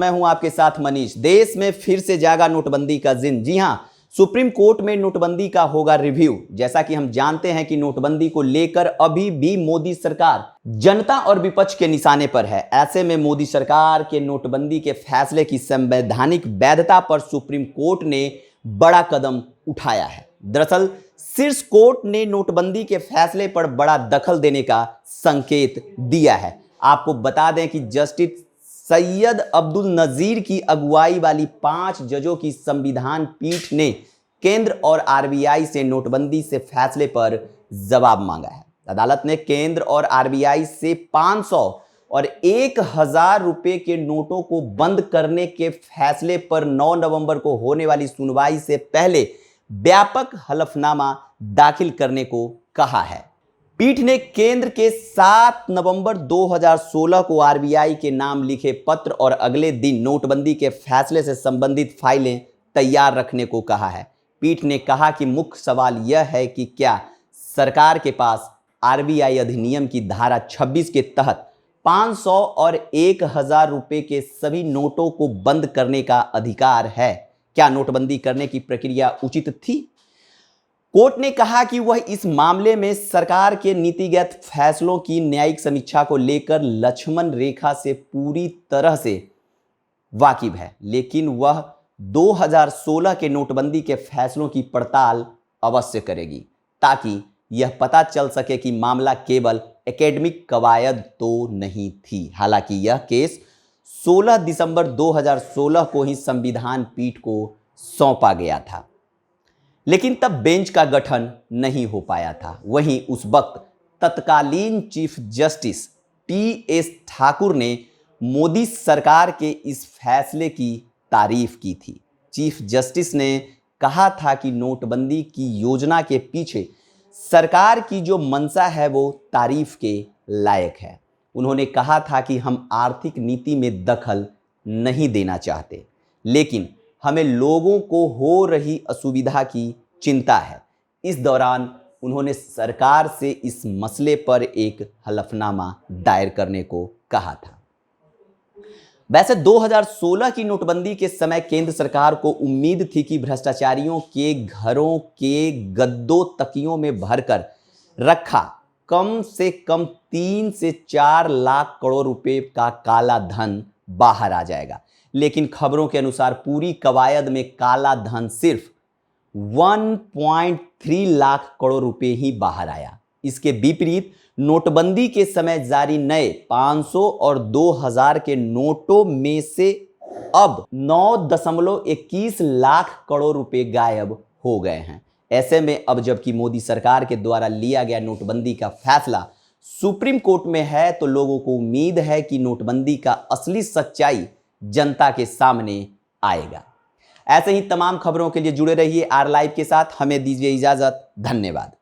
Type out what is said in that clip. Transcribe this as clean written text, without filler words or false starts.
मैं हूं आपके साथ मनीष। देश में फिर से जागा नोटबंदी का जिन। जी हां, सुप्रीम कोर्ट में नोटबंदी का होगा रिव्यू। जैसा कि हम जानते हैं कि नोटबंदी को लेकर अभी भी मोदी सरकार जनता और विपक्ष के निशाने पर है। ऐसे में मोदी सरकार के नोटबंदी के फैसले की संवैधानिक वैधता पर सुप्रीम कोर्ट ने बड़ा कदम उठाया है। दरअसल शीर्ष कोर्ट ने नोटबंदी के फैसले पर बड़ा दखल देने का संकेत दिया है। आपको बता दें कि जस्टिस सैयद अब्दुल नजीर की अगुवाई वाली 5 जजों की संविधान पीठ ने केंद्र और आरबीआई से नोटबंदी से फैसले पर जवाब मांगा है। अदालत ने केंद्र और आरबीआई से 500 और 1000 रुपए के नोटों को बंद करने के फैसले पर 9 नवंबर को होने वाली सुनवाई से पहले व्यापक हलफनामा दाखिल करने को कहा है। पीठ ने केंद्र के 7 नवंबर 2016 को आरबीआई के नाम लिखे पत्र और अगले दिन नोटबंदी के फैसले से संबंधित फाइलें तैयार रखने को कहा है। पीठ ने कहा कि मुख्य सवाल यह है कि क्या सरकार के पास आरबीआई अधिनियम की धारा 26 के तहत 500 और 1000 रुपए के सभी नोटों को बंद करने का अधिकार है। क्या नोटबंदी करने की प्रक्रिया उचित थी? कोर्ट ने कहा कि वह इस मामले में सरकार के नीतिगत फैसलों की न्यायिक समीक्षा को लेकर लक्ष्मण रेखा से पूरी तरह से वाकिफ है, लेकिन वह 2016 के नोटबंदी के फैसलों की पड़ताल अवश्य करेगी ताकि यह पता चल सके कि मामला केवल एकेडमिक कवायद तो नहीं थी। हालांकि यह केस 16 दिसंबर 2016 को ही संविधान पीठ को सौंपा गया था, लेकिन तब बेंच का गठन नहीं हो पाया था। वहीं उस वक्त तत्कालीन चीफ जस्टिस टी.एस. ठाकुर ने मोदी सरकार के इस फैसले की तारीफ की थी। चीफ जस्टिस ने कहा था कि नोटबंदी की योजना के पीछे सरकार की जो मंशा है वो तारीफ के लायक है। उन्होंने कहा था कि हम आर्थिक नीति में दखल नहीं देना चाहते, लेकिन हमें लोगों को हो रही असुविधा की चिंता है। इस दौरान उन्होंने सरकार से इस मसले पर एक हलफनामा दायर करने को कहा था। वैसे 2016 की नोटबंदी के समय केंद्र सरकार को उम्मीद थी कि भ्रष्टाचारियों के घरों के गद्दों तकियों में भरकर रखा कम से कम 3 से 4 लाख करोड़ रुपए का काला धन बाहर आ जाएगा, लेकिन खबरों के अनुसार पूरी कवायद में काला धन सिर्फ 1.3 लाख करोड़ रुपए ही बाहर आया। इसके विपरीत नोटबंदी के समय जारी नए 500 और 2000 के नोटों में से अब 9.21 लाख करोड़ रुपए गायब हो गए हैं। ऐसे में अब जबकि मोदी सरकार के द्वारा लिया गया नोटबंदी का फैसला सुप्रीम कोर्ट में है, तो लोगों को उम्मीद है कि नोटबंदी का असली सच्चाई जनता के सामने आएगा। ऐसे ही तमाम खबरों के लिए जुड़े रहिए आर लाइव के साथ। हमें दीजिए इजाजत। धन्यवाद।